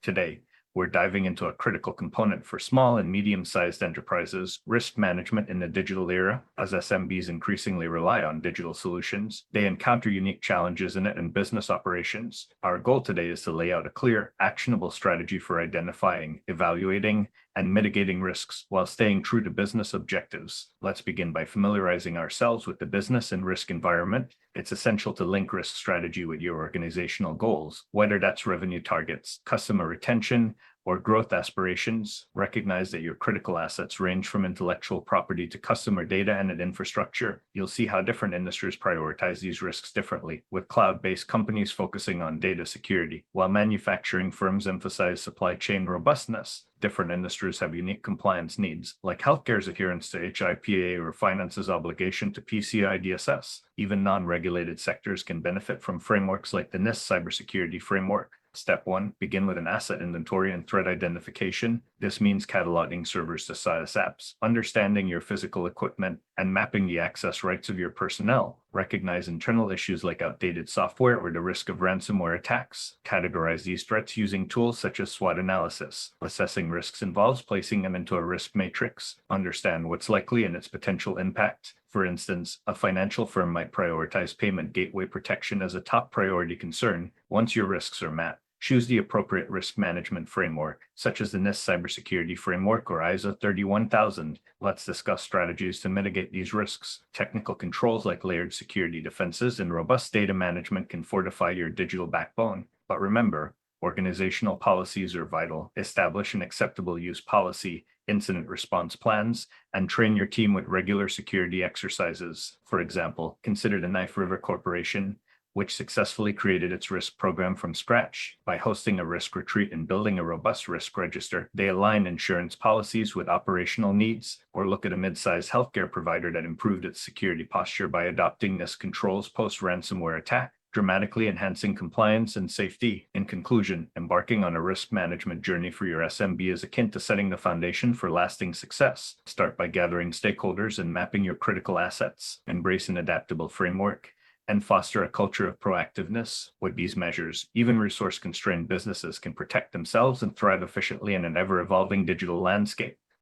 Today, we're diving into a critical component for small and medium-sized enterprises, risk management in the digital era. As SMBs increasingly rely on digital solutions, they encounter unique challenges in it and business operations. Our goal today is to lay out a clear, actionable strategy for identifying, evaluating, and mitigating risks while staying true to business objectives. Let's begin by familiarizing ourselves with the business and risk environment. It's essential to link risk strategy with your organizational goals, whether that's revenue targets, customer retention, or growth aspirations. Recognize that your critical assets range from intellectual property to customer data and infrastructure. You'll see how different industries prioritize these risks differently, with cloud-based companies focusing on data security, while manufacturing firms emphasize supply chain robustness. Different industries have unique compliance needs, like healthcare's adherence to HIPAA or finance's obligation to PCI DSS. Even non-regulated sectors can benefit from frameworks like the NIST cybersecurity framework. Step 1. Begin with an asset inventory and threat identification. This means cataloging servers to SaaS apps, understanding your physical equipment, and mapping the access rights of your personnel. Recognize internal issues like outdated software or the risk of ransomware attacks. Categorize these threats using tools such as SWOT analysis. Assessing risks involves placing them into a risk matrix. Understand what's likely and its potential impact. For instance, a financial firm might prioritize payment gateway protection as a top priority concern. Once your risks are mapped, choose the appropriate risk management framework, such as the NIST cybersecurity framework or ISO 31000. Let's discuss strategies to mitigate these risks. Technical controls like layered security defenses and robust data management can fortify your digital backbone. But remember, organizational policies are vital. Establish an acceptable use policy, incident response plans, and train your team with regular security exercises. For example, consider the Knife River Corporation, which successfully created its risk program from scratch. By hosting a risk retreat and building a robust risk register, they align insurance policies with operational needs. Or look at a mid-sized healthcare provider that improved its security posture by adopting NIST controls post-ransomware attack, dramatically enhancing compliance and safety. In conclusion, embarking on a risk management journey for your SMB is akin to setting the foundation for lasting success. Start by gathering stakeholders and mapping your critical assets. Embrace an adaptable framework, and foster a culture of proactiveness. With these measures, even resource-constrained businesses can protect themselves and thrive efficiently in an ever-evolving digital landscape.